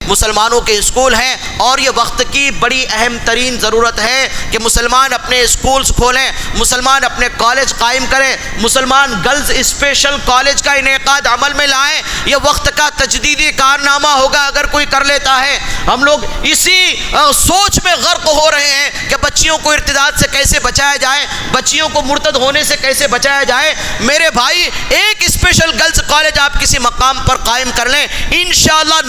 مسلمانوں کے اسکول ہیں، اور یہ وقت کی بڑی اہم ترین ضرورت ہے کہ مسلمان اپنے اسکولز کھولیں، مسلمان اپنے کالج قائم کریں، مسلمان گرلز اسپیشل کالج کا انعقاد عمل میں لائیں۔ یہ وقت کا تجدیدی کارنامہ ہوگا اگر کوئی کر لیتا ہے۔ ہم لوگ اسی سوچ میں غرق ہو رہے ہیں کہ بچیوں کو ارتداد سے کیسے بچایا جائے، بچیوں کو مرتد ہونے سے کیسے بچایا جائے۔ میرے بھائی، ایک اسپیشل گرلز کالج آپ کسی مقام پر قائم کر لیں، انشاءاللہ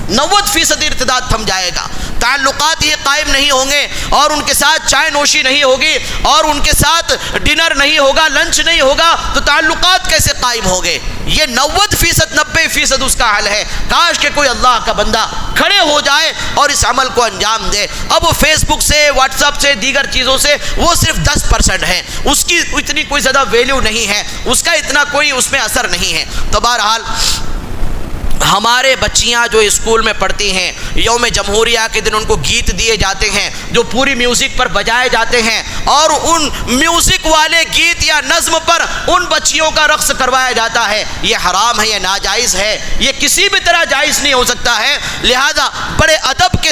90% ارتداد تھم جائے گا۔ تعلقات یہ قائم نہیں ہوں گے، اور ان کے ساتھ چائے نوشی نہیں ہوگی، اور ان کے ساتھ ڈنر نہیں ہوگا، لنچ نہیں ہوگا، تو تعلقات کیسے قائم ہوں گے؟ یہ 90% اس کا حل ہے۔ کاش کہ کوئی اللہ کا بندہ کھڑے ہو جائے اور اس عمل کو انجام دے۔ اب وہ فیس بک سے، واٹس ایپ سے، دیگر چیزوں سے وہ صرف 10% ہے، اس کی اتنی کوئی زیادہ ویلیو نہیں ہے، اس کا اتنا کوئی اس میں اثر نہیں ہے۔ تو بہرحال ہمارے بچیاں جو اسکول میں پڑھتی ہیں، یوم جمہوریہ کے دن ان کو گیت دیے جاتے ہیں جو پوری میوزک پر بجائے جاتے ہیں، اور ان میوزک والے گیت یا نظم پر ان بچیوں کا رقص کروایا جاتا ہے۔ یہ حرام ہے، یہ ناجائز ہے، یہ کسی بھی طرح جائز نہیں ہو سکتا ہے۔ لہذا بڑے ادب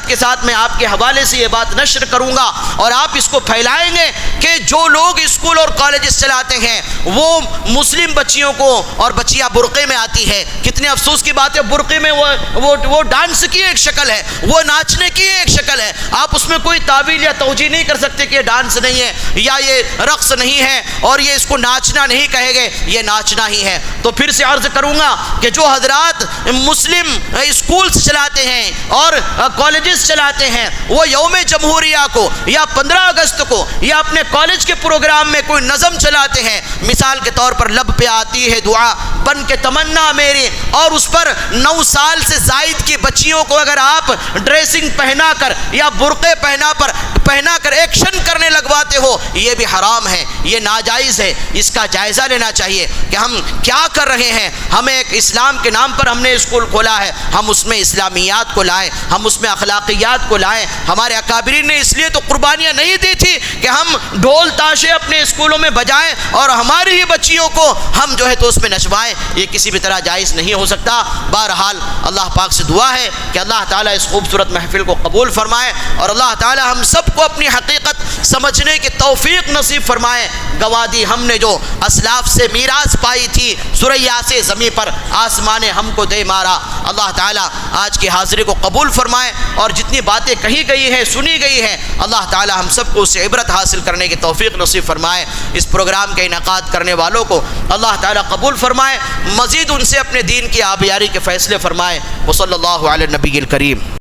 کے ساتھ میں آپ کے حوالے سے یہ بات نشر کروں گا، اور آپ اس کو پھیلائیں گے کہ جو لوگ اسکول اور کالجز چلاتے ہیں وہ مسلم بچیوں کو، اور بچیاں برقعے میں آتی ہے، کتنے افسوس کی بات ہے، برقعے میں وہ ڈانس کی ایک شکل ہے، وہ ناچنے کی ایک شکل ہے، آپ اس میں کوئی تعویل یا توجیہ نہیں کر سکتے کہ یہ ڈانس نہیں ہے یا یہ رقص نہیں ہے اور یہ اس کو ناچنا نہیں کہے گے، یہ ناچنا ہی ہے۔ تو پھر سے عرض کروں گا کہ جو حضرات مسلم اسکولز چلاتے ہیں اور کالجز چلاتے ہیں، وہ یوم جمہوریہ کو یا 15 اگست کو یا اپنے کالج کے پروگرام میں کوئی نظم چلاتے ہیں، مثال کے طور پر لب پہ آتی ہے دعا بن کے تمنا میری، اور اس پر 9 سال سے زائد کی بچیوں کو اگر آپ ڈریسنگ پہنا کر یا برقعے پہنا کر ایکشن کرنے لگواتے ہو، یہ بھی حرام ہے، یہ ناجائز ہے۔ اس کا جائزہ لینا چاہیے کہ ہم کیا کر رہے ہیں۔ ہمیں ایک اسلام کے نام پر ہم نے اسکول کھولا ہے، ہم اس میں اسلامیات کو لائیں، ہم اس میں اخلاقیات کو لائیں۔ ہمارے اکابرین نے اس لیے تو قربانیاں نہیں دی تھی کہ ہم ڈھول تاشے اپنے اسکولوں میں بجائیں اور ہماری ہی بچیوں کو ہم جو ہے تو اس میں نچوائیں، یہ کسی بھی طرح جائز نہیں ہو سکتا۔ بہرحال اللہ پاک سے دعا ہے کہ اللہ تعالیٰ اس خوبصورت محفل کو قبول فرمائے، اور اللہ تعالیٰ ہم سب کو اپنی حقیقت سمجھنے کی توفیق نصیب فرمائے۔ گوادی ہم نے جو اسلاف سے میراث پائی تھی، سریا سے زمین پر آسمان ہم کو دے مارا، اللہ تعالیٰ آج کی حاضری کو قبول فرمائے، اور جتنی باتیں کہی گئی ہیں، سنی گئی ہیں، اللہ تعالیٰ ہم سب کو اس سے عبرت حاصل کرنے کی توفیق نصیب فرمائے۔ اس پروگرام کے انعقاد کرنے والوں کو اللہ تعالیٰ قبول فرمائے، مزید ان سے اپنے دین کی آبیاری کے فیصلے فرمائے۔ وصلی اللہ علی النبی الکریم۔